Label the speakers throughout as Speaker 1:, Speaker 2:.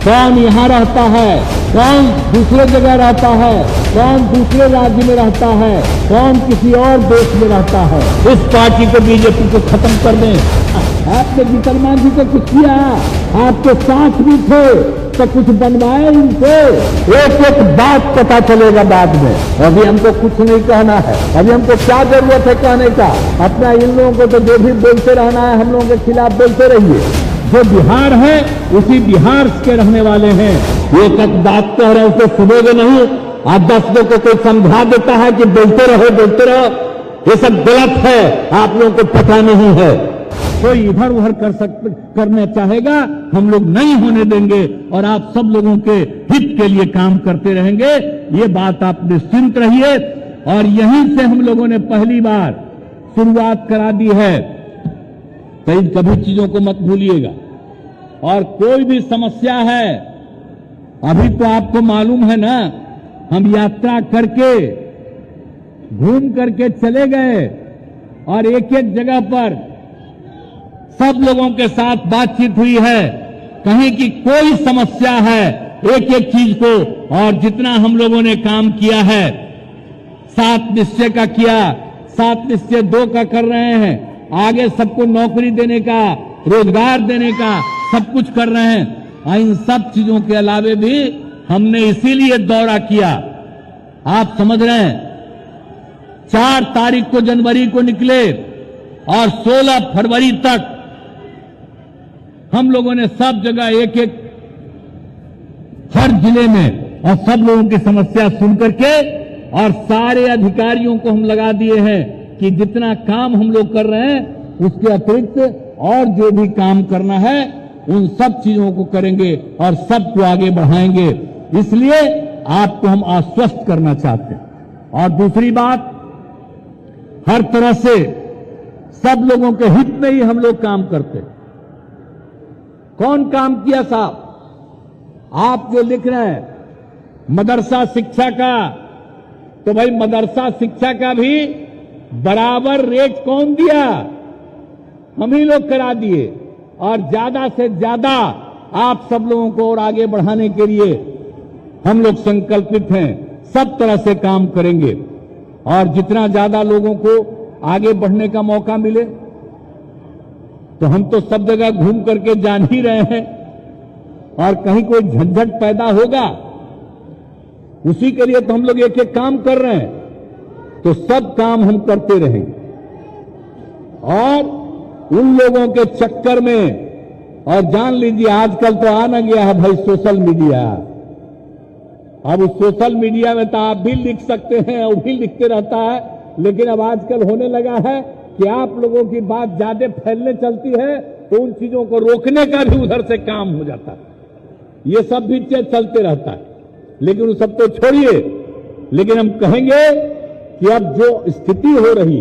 Speaker 1: कौन यहाँ रहता है, कौन दूसरे जगह रहता है, कौन दूसरे राज्य में रहता है, कौन किसी और देश में रहता है। इस पार्टी को, बीजेपी को खत्म कर दें। आपने जीतनमान जी को कुछ किया, आपके साथ भी थे तो कुछ बनवाए इनसे। एक एक बात पता चलेगा बाद में। अभी हमको कुछ नहीं कहना है, अभी हमको क्या जरूरत है कहने का। अपना इन लोगों को तो जो भी बोलते रहना है, हम लोगों के खिलाफ बोलते रहिए। जो बिहार है उसी बिहार के रहने वाले हैं। एक एक बात कह रहे हैं, उसे सुनोगे नहीं। आज 10 लोग को कोई समझा देता है कि बोलते रहो बोलते रहो, ये सब गलत है, आप लोगों को पता नहीं है। कोई इधर उधर करना चाहेगा, हम लोग नहीं होने देंगे और आप सब लोगों के हित के लिए काम करते रहेंगे। ये बात आप निश्चिंत रहिए। और यहीं से हम लोगों ने पहली बार शुरुआत करा दी है, तो इन सभी चीजों को मत भूलिएगा। और कोई भी समस्या है, अभी तो आपको मालूम है ना, हम यात्रा करके घूम करके चले गए और एक एक जगह पर सब लोगों के साथ बातचीत हुई है। कहीं की कोई समस्या है, एक एक चीज को, और जितना हम लोगों ने काम किया है, 7 निश्चय का किया, 7 निश्चय 2 का कर रहे हैं, आगे सबको नौकरी देने का, रोजगार देने का सब कुछ कर रहे हैं। इन सब चीजों के अलावे भी हमने इसीलिए दौरा किया, आप समझ रहे हैं। 4 तारीख को जनवरी को निकले और 16 फरवरी तक हम लोगों ने सब जगह एक एक हर जिले में और सब लोगों की समस्या सुन करके, और सारे अधिकारियों को हम लगा दिए हैं कि जितना काम हम लोग कर रहे हैं उसके अतिरिक्त और जो भी काम करना है उन सब चीजों को करेंगे और सबको आगे बढ़ाएंगे। इसलिए आपको हम आश्वस्त करना चाहते हैं। और दूसरी बात, हर तरह से सब लोगों के हित में ही हम लोग काम करते हैं। कौन काम किया साहब? आप जो लिख रहे हैं मदरसा शिक्षा का, तो भाई मदरसा शिक्षा का भी बराबर रेट कौन दिया? हम ही लोग करा दिए। और ज्यादा से ज्यादा आप सब लोगों को और आगे बढ़ाने के लिए हम लोग संकल्पित हैं, सब तरह से काम करेंगे। और जितना ज्यादा लोगों को आगे बढ़ने का मौका मिले, तो हम तो सब जगह घूम करके जान ही रहे हैं, और कहीं कोई झंझट पैदा होगा उसी के लिए तो हम लोग एक एक काम कर रहे हैं। तो सब काम हम करते रहेंगे। और उन लोगों के चक्कर में, और जान लीजिए आजकल तो आना गया है भाई सोशल मीडिया। अब उस सोशल मीडिया में तो आप भी लिख सकते हैं, वो भी लिखते रहता है, लेकिन अब आजकल होने लगा है कि आप लोगों की बात ज्यादा फैलने चलती है तो उन चीजों को रोकने का भी उधर से काम हो जाता है। ये सब भी चलते रहता है, लेकिन उस सब तो छोड़िए। लेकिन हम कहेंगे कि अब जो स्थिति हो रही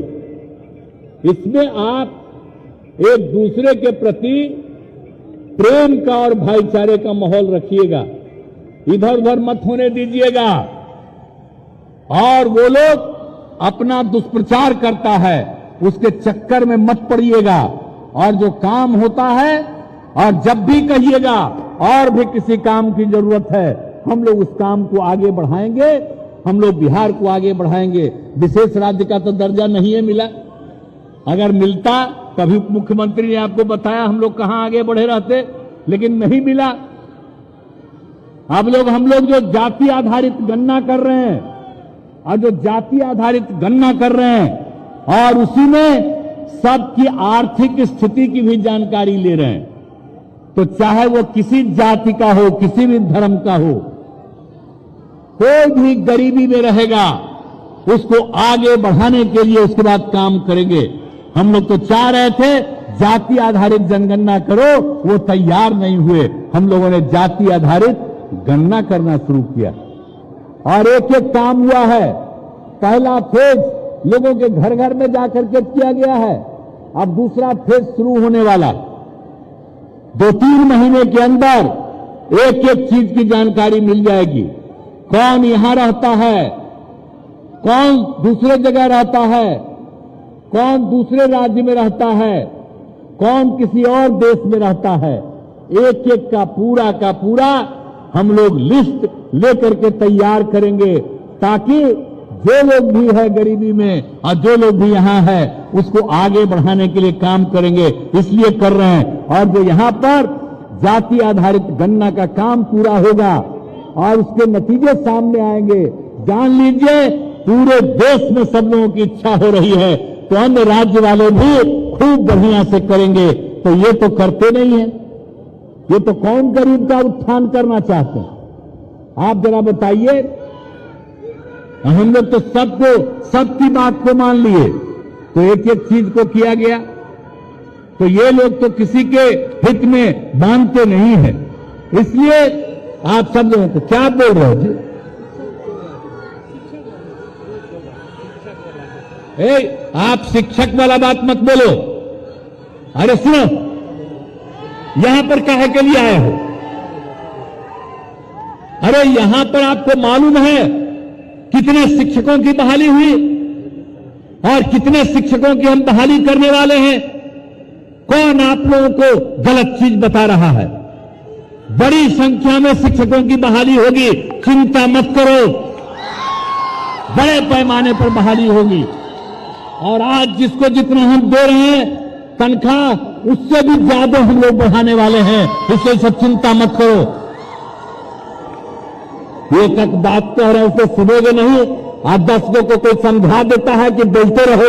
Speaker 1: इसमें आप एक दूसरे के प्रति प्रेम का और भाईचारे का माहौल रखिएगा, इधर उधर मत होने दीजिएगा। और वो लोग अपना दुष्प्रचार करता है, उसके चक्कर में मत पड़िएगा। और जो काम होता है, और जब भी कहिएगा और भी किसी काम की जरूरत है, हम लोग उस काम को आगे बढ़ाएंगे, हम लोग बिहार को आगे बढ़ाएंगे। विशेष राज्य का तो दर्जा नहीं है मिला, अगर मिलता कभी मुख्यमंत्री ने आपको बताया हम लोग कहां आगे बढ़े रहते, लेकिन नहीं मिला। अब हम लोग जो जाति आधारित गणना कर रहे हैं, और जो जाति आधारित गणना कर रहे हैं, और उसी में सबकी आर्थिक स्थिति की भी जानकारी ले रहे हैं, तो चाहे वो किसी जाति का हो, किसी भी धर्म का हो, कोई भी गरीबी में रहेगा उसको आगे बढ़ाने के लिए उसके बाद काम करेंगे। हम लोग तो चाह रहे थे जाति आधारित जनगणना करो, वो तैयार नहीं हुए। हम लोगों ने जाति आधारित गणना करना शुरू किया और एक एक काम हुआ है। पहला फेज लोगों के घर घर में जाकर के किया गया है, अब दूसरा फेज शुरू होने वाला। 2-3 महीने के अंदर एक एक चीज की जानकारी मिल जाएगी। कौन यहां रहता है, कौन दूसरे जगह रहता है, कौन दूसरे राज्य में रहता है, कौन किसी और देश में रहता है, एक एक का पूरा हम लोग लिस्ट लेकर के तैयार करेंगे, ताकि जो लोग भी है गरीबी में और जो लोग भी यहां है उसको आगे बढ़ाने के लिए काम करेंगे, इसलिए कर रहे हैं। और जो यहां पर जाति आधारित गणना का काम पूरा होगा और उसके नतीजे सामने आएंगे, जान लीजिए पूरे देश में सब लोगों की इच्छा हो रही है, तो अन्य राज्य वाले भी खूब बढ़िया से करेंगे। तो ये तो करते नहीं है, ये तो कौन गरीब का उत्थान करना चाहते हैं? आप जरा बताइए। हम लोग तो सबकी बात को मान लिए, तो एक एक चीज को किया गया, तो ये लोग तो किसी के हित में मानते नहीं है। इसलिए आप सब लोगों को क्या बोल रहे हो जी? आप शिक्षक वाला बात मत बोलो। अरे सुनो, यहां पर काहे के लिए आए हो? अरे यहां पर आपको मालूम है कितने शिक्षकों की बहाली हुई और कितने शिक्षकों की हम बहाली करने वाले हैं? कौन आप लोगों को गलत चीज बता रहा है? बड़ी संख्या में शिक्षकों की बहाली होगी, चिंता मत करो, बड़े पैमाने पर बहाली होगी। और आज जिसको जितना हम दे रहे हैं तनख्वाह, उससे भी ज्यादा हम लोग बढ़ाने वाले हैं, इसलिए सब चिंता मत करो। एक एक बात कह रहे हैं उसे सुनोगे नहीं, आज 10 लोगों को कोई समझा देता है कि बोलते रहो,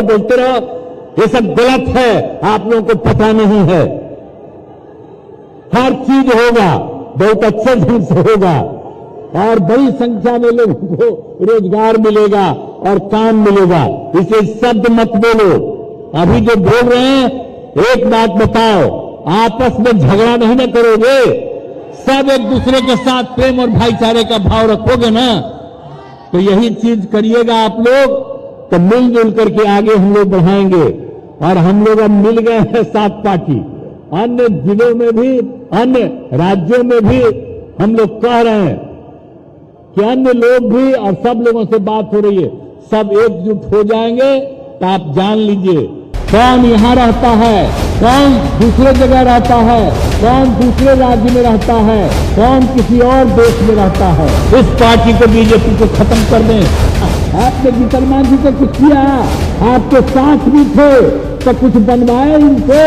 Speaker 1: ये सब गलत है, आप लोगों को पता नहीं है। हर चीज होगा, बहुत अच्छे ढंग से होगा और बड़ी संख्या में लोगों को रोजगार मिलेगा और काम मिलेगा। इसे शब्द मत बोलो। अभी जो बोल रहे हैं, एक बात बताओ, आपस में झगड़ा नहीं ना करोगे? सब एक दूसरे के साथ प्रेम और भाईचारे का भाव रखोगे ना? तो यही चीज करिएगा आप लोग, तो मिलजुल करके आगे हम लोग बढ़ाएंगे। और हम लोग अब मिल गए हैं 7 पार्टी, अन्य जिलों में भी, अन्य राज्यों में भी हम लोग कह रहे हैं कि अन्य लोग भी, और सब लोगों से बात हो रही है, सब एकजुट हो जाएंगे। तो आप जान लीजिए कौन यहां रहता है, कौन दूसरे जगह रहता है, कौन दूसरे राज्य में रहता है, कौन किसी और देश में रहता है। इस पार्टी को, बीजेपी को खत्म कर दें। आपने जीतन मांझी को कुछ किया, आपके साथ भी थे तो कुछ बनवाए इनसे।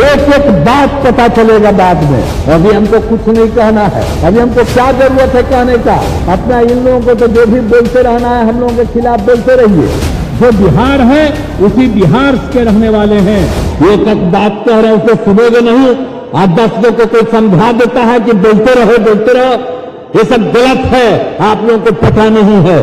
Speaker 1: एक एक बात पता चलेगा बाद में। अभी हमको कुछ नहीं कहना है, अभी हमको क्या जरूरत है कहने का? अपना इन लोगों को तो जो भी बोलते रहना है, हम लोगों के खिलाफ बोलते रहिए। जो बिहार है उसी बिहार के रहने वाले हैं। एक एक बात कह रहे हैं उसे सुनोगे नहीं, आज 10 लोगों को कोई समझा देता है कि बोलते रहो, ये सब गलत है, आप लोगों को पता नहीं है।